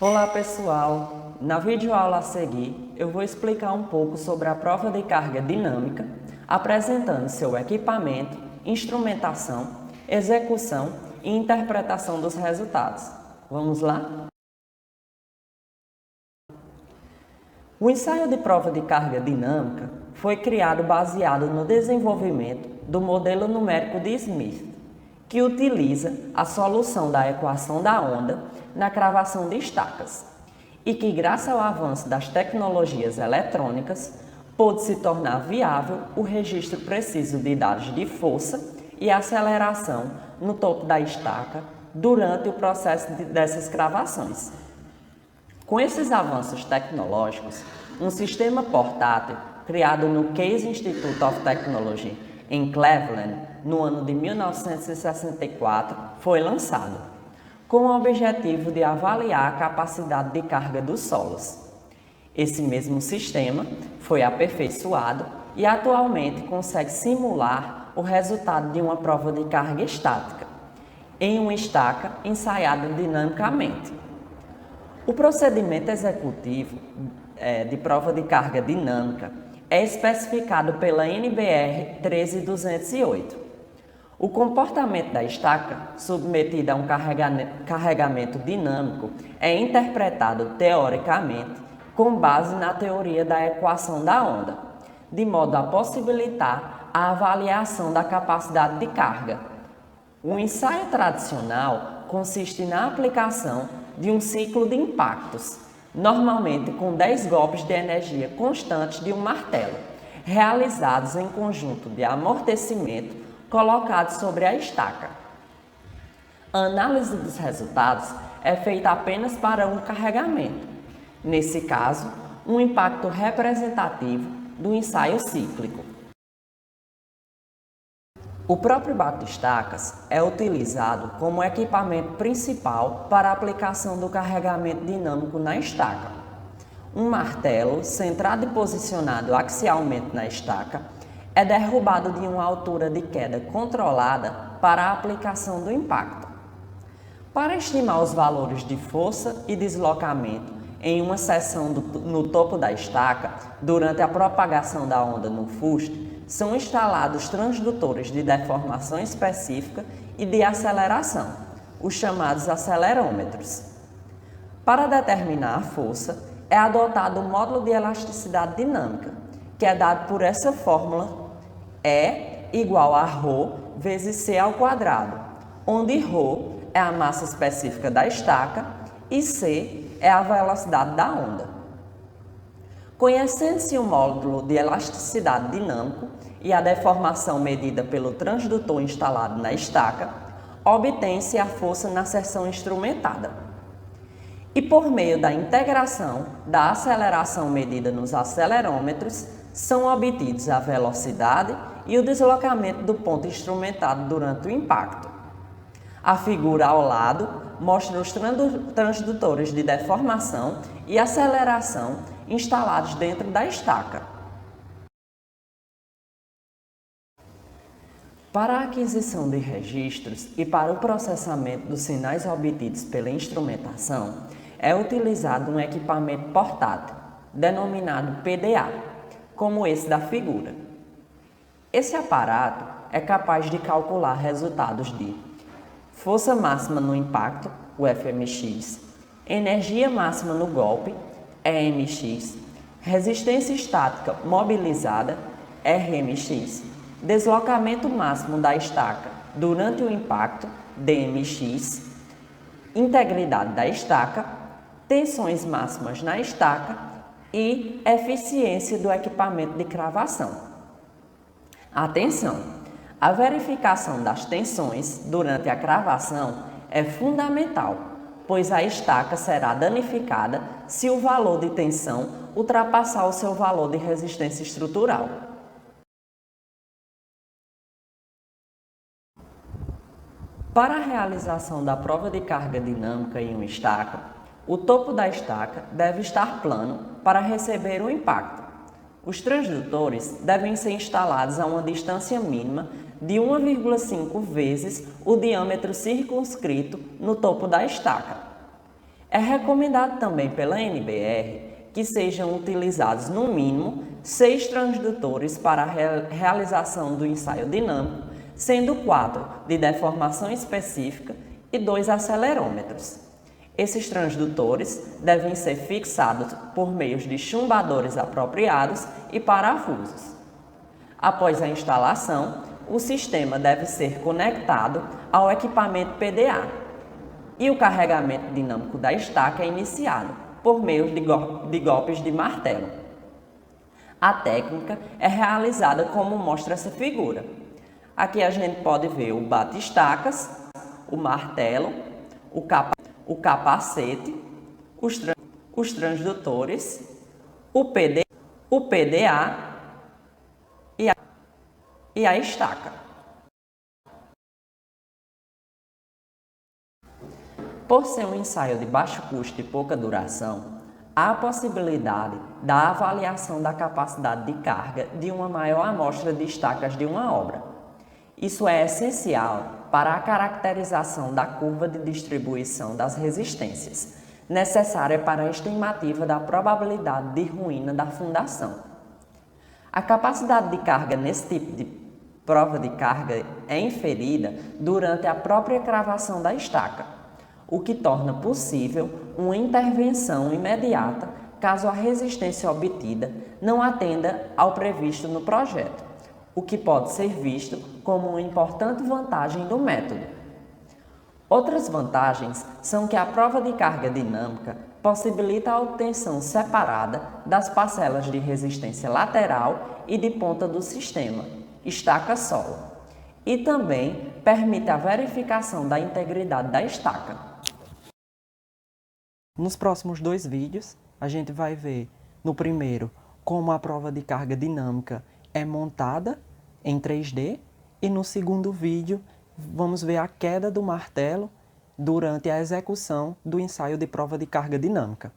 Olá pessoal, na videoaula a seguir eu vou explicar um pouco sobre a prova de carga dinâmica, apresentando seu equipamento, instrumentação, execução e interpretação dos resultados. Vamos lá? O ensaio de prova de carga dinâmica foi criado baseado no desenvolvimento do modelo numérico de Smith, que utiliza a solução da equação da onda na cravação de estacas, e que, graças ao avanço das tecnologias eletrônicas, pôde se tornar viável o registro preciso de dados de força e aceleração no topo da estaca durante o processo dessas cravações. Com esses avanços tecnológicos, um sistema portátil criado no Case Institute of Technology em Cleveland no ano de 1964 foi lançado, com o objetivo de avaliar a capacidade de carga dos solos. Esse mesmo sistema foi aperfeiçoado e atualmente consegue simular o resultado de uma prova de carga estática em uma estaca ensaiada dinamicamente. O procedimento executivo de prova de carga dinâmica é especificado pela NBR 13208. O comportamento da estaca, submetida a um carregamento dinâmico, é interpretado teoricamente com base na teoria da equação da onda, de modo a possibilitar a avaliação da capacidade de carga. O ensaio tradicional consiste na aplicação de um ciclo de impactos, normalmente com 10 golpes de energia constantes de um martelo, realizados em conjunto de amortecimento colocados sobre a estaca. A análise dos resultados é feita apenas para um carregamento, nesse caso, um impacto representativo do ensaio cíclico. O próprio bate-estacas é utilizado como equipamento principal para a aplicação do carregamento dinâmico na estaca. Um martelo, centrado e posicionado axialmente na estaca, é derrubado de uma altura de queda controlada para a aplicação do impacto. Para estimar os valores de força e deslocamento em uma seção no topo da estaca, durante a propagação da onda no fuste, são instalados transdutores de deformação específica e de aceleração, os chamados acelerômetros. Para determinar a força, é adotado o módulo de elasticidade dinâmica, que é dado por essa fórmula E igual a ρ vezes c ao quadrado, onde ρ é a massa específica da estaca e c é a velocidade da onda. Conhecendo-se o módulo de elasticidade dinâmico e a deformação medida pelo transdutor instalado na estaca, obtém-se a força na seção instrumentada. E por meio da integração da aceleração medida nos acelerômetros, são obtidos a velocidade e o deslocamento do ponto instrumentado durante o impacto. A figura ao lado mostra os transdutores de deformação e aceleração instalados dentro da estaca. Para a aquisição de registros e para o processamento dos sinais obtidos pela instrumentação, é utilizado um equipamento portátil, denominado PDA, como esse da figura. Esse aparato é capaz de calcular resultados de força máxima no impacto, o FMX, energia máxima no golpe, EMX, resistência estática mobilizada, RMX, deslocamento máximo da estaca durante o impacto, DMX, integridade da estaca, tensões máximas na estaca e eficiência do equipamento de cravação. Atenção! A verificação das tensões durante a cravação é fundamental, pois a estaca será danificada se o valor de tensão ultrapassar o seu valor de resistência estrutural. Para a realização da prova de carga dinâmica em uma estaca, o topo da estaca deve estar plano para receber o impacto. Os transdutores devem ser instalados a uma distância mínima de 1,5 vezes o diâmetro circunscrito no topo da estaca. É recomendado também pela NBR que sejam utilizados no mínimo 6 transdutores para a realização do ensaio dinâmico, sendo 4 de deformação específica e 2 acelerômetros. Esses transdutores devem ser fixados por meio de chumbadores apropriados e parafusos. Após a instalação, o sistema deve ser conectado ao equipamento PDA e o carregamento dinâmico da estaca é iniciado por meio de golpes de martelo. A técnica é realizada como mostra essa figura. Aqui a gente pode ver o bate-estacas, o martelo, o capacete, os transdutores, o PDA e a estaca. Por ser um ensaio de baixo custo e pouca duração, há a possibilidade da avaliação da capacidade de carga de uma maior amostra de estacas de uma obra. Isso é essencial para a caracterização da curva de distribuição das resistências, necessária para a estimativa da probabilidade de ruína da fundação. A capacidade de carga nesse tipo de prova de carga é inferida durante a própria cravação da estaca, o que torna possível uma intervenção imediata caso a resistência obtida não atenda ao previsto no projeto, o que pode ser visto como uma importante vantagem do método. Outras vantagens são que a prova de carga dinâmica possibilita a obtenção separada das parcelas de resistência lateral e de ponta do sistema, estaca-solo, e também permite a verificação da integridade da estaca. Nos próximos 2 vídeos, a gente vai ver, no primeiro, como a prova de carga dinâmica é montada em 3D e no segundo vídeo, vamos ver a queda do martelo durante a execução do ensaio de prova de carga dinâmica.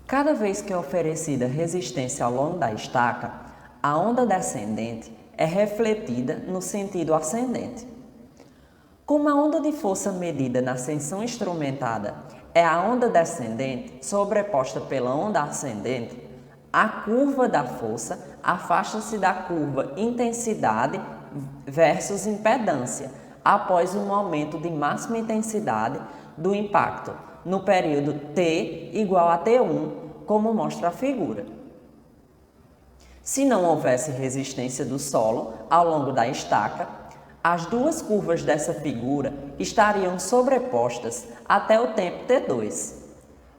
Cada vez que é oferecida resistência ao longo da estaca, a onda descendente é refletida no sentido ascendente. Como a onda de força medida na seção instrumentada é a onda descendente sobreposta pela onda ascendente, a curva da força afasta-se da curva intensidade versus impedância após o momento de máxima intensidade do impacto, no período t igual a T1, como mostra a figura. Se não houvesse resistência do solo ao longo da estaca, as duas curvas dessa figura estariam sobrepostas até o tempo T2.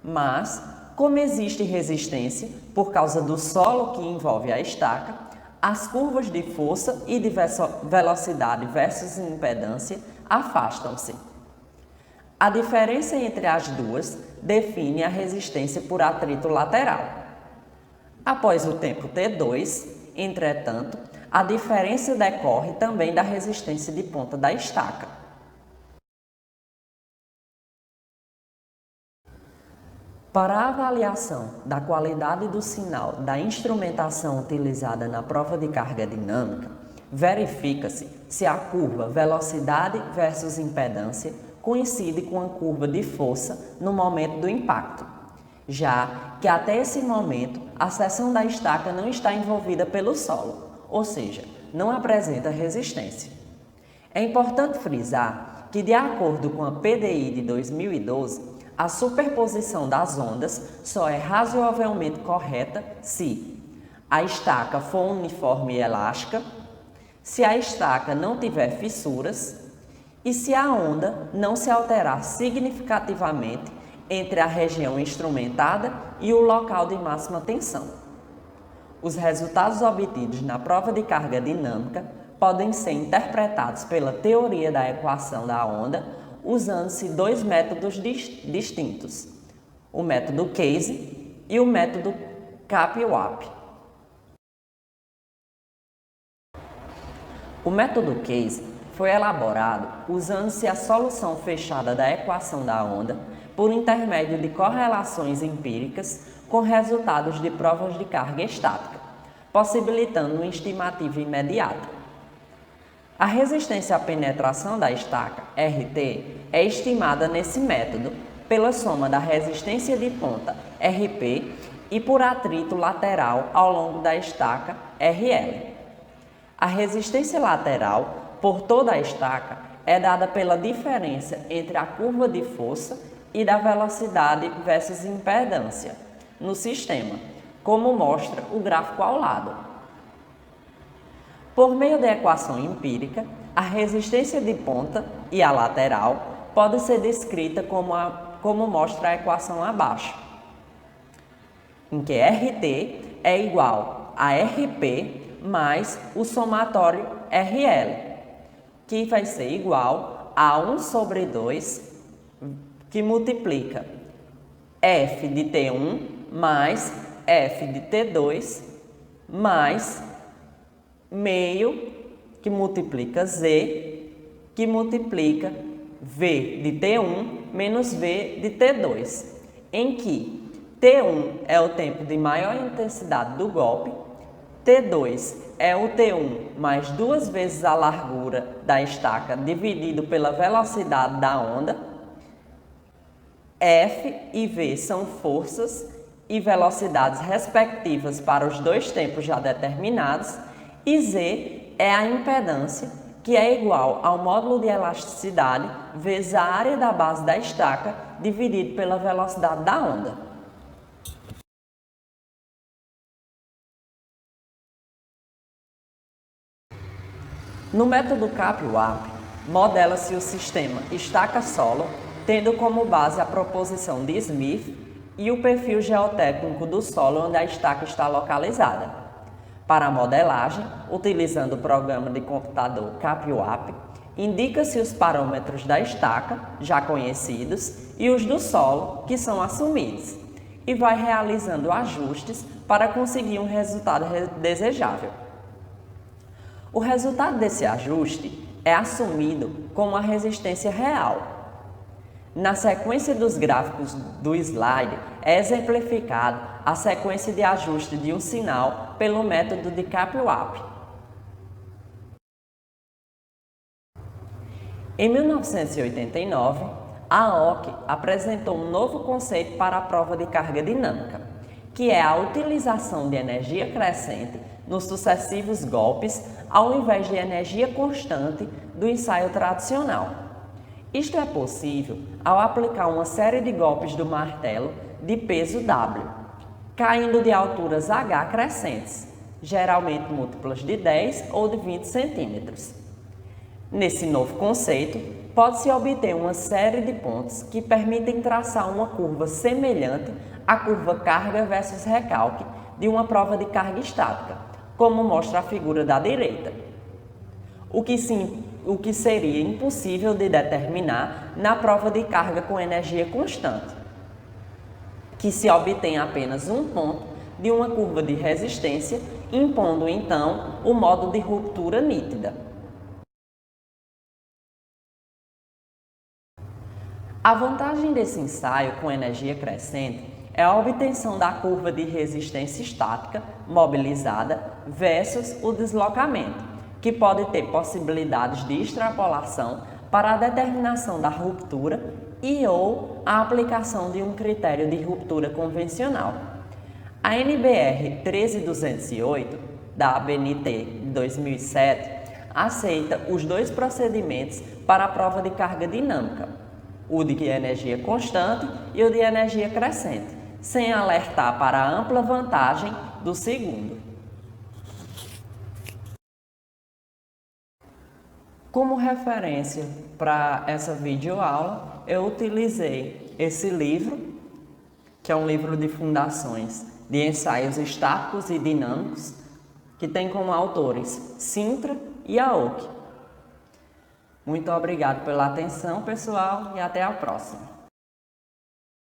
Mas, como existe resistência por causa do solo que envolve a estaca, as curvas de força e de velocidade versus impedância afastam-se. A diferença entre as duas define a resistência por atrito lateral. Após o tempo T2, entretanto, a diferença decorre também da resistência de ponta da estaca. Para a avaliação da qualidade do sinal da instrumentação utilizada na prova de carga dinâmica, verifica-se se a curva velocidade versus impedância coincide com a curva de força no momento do impacto, já que até esse momento a seção da estaca não está envolvida pelo solo, ou seja, não apresenta resistência. É importante frisar que, de acordo com a PDI de 2012, A superposição das ondas só é razoavelmente correta se a estaca for uniforme e elástica, se a estaca não tiver fissuras e se a onda não se alterar significativamente entre a região instrumentada e o local de máxima tensão. Os resultados obtidos na prova de carga dinâmica podem ser interpretados pela teoria da equação da onda usando-se dois métodos distintos, o método Case e o método Kaplan-Meier. O método Case foi elaborado usando-se a solução fechada da equação da onda por intermédio de correlações empíricas com resultados de provas de carga estática, possibilitando uma estimativa imediata. A resistência à penetração da estaca, RT, é estimada nesse método pela soma da resistência de ponta, RP, e por atrito lateral ao longo da estaca, RL. A resistência lateral por toda a estaca é dada pela diferença entre a curva de força e da velocidade versus impedância no sistema, como mostra o gráfico ao lado. Por meio da equação empírica, a resistência de ponta e a lateral pode ser descrita como mostra a equação abaixo, em que RT é igual a RP mais o somatório RL, que vai ser igual a 1 sobre 2, que multiplica F de T1 mais F de T2 mais meio, que multiplica Z, que multiplica V de T1 menos V de T2, em que T1 é o tempo de maior intensidade do golpe, T2 é o T1 mais 2 vezes a largura da estaca dividido pela velocidade da onda, F e V são forças e velocidades respectivas para os dois tempos já determinados, e Z é a impedância, que é igual ao módulo de elasticidade vezes a área da base da estaca dividido pela velocidade da onda. No método Kaplan-Meier, modela-se o sistema estaca-solo, tendo como base a proposição de Smith e o perfil geotécnico do solo onde a estaca está localizada. Para a modelagem, utilizando o programa de computador Kaplan-Meier, indica-se os parâmetros da estaca, já conhecidos, e os do solo, que são assumidos, e vai realizando ajustes para conseguir um resultado desejável. O resultado desse ajuste é assumido como a resistência real. Na sequência dos gráficos do slide, é exemplificado a sequência de ajuste de um sinal pelo método de Kaplan-Meier. Em 1989, a OCK apresentou um novo conceito para a prova de carga dinâmica, que é a utilização de energia crescente nos sucessivos golpes, ao invés de energia constante do ensaio tradicional. Isto é possível ao aplicar uma série de golpes do martelo de peso W, caindo de alturas H crescentes, geralmente múltiplas de 10 ou de 20 centímetros. Nesse novo conceito, pode-se obter uma série de pontos que permitem traçar uma curva semelhante à curva carga versus recalque de uma prova de carga estática, como mostra a figura da direita, o que seria impossível de determinar na prova de carga com energia constante, que se obtém apenas um ponto de uma curva de resistência, impondo então o modo de ruptura nítida. A vantagem desse ensaio com energia crescente é a obtenção da curva de resistência estática mobilizada versus o deslocamento, que pode ter possibilidades de extrapolação para a determinação da ruptura e ou a aplicação de um critério de ruptura convencional. A NBR 13208, da ABNT de 2007, aceita os dois procedimentos para a prova de carga dinâmica, o de energia constante e o de energia crescente, sem alertar para a ampla vantagem do segundo. Como referência para essa videoaula, eu utilizei esse livro, que é um livro de fundações de ensaios estáticos e dinâmicos, que tem como autores Sintra e Aoki. Muito obrigado pela atenção, pessoal, e até a próxima.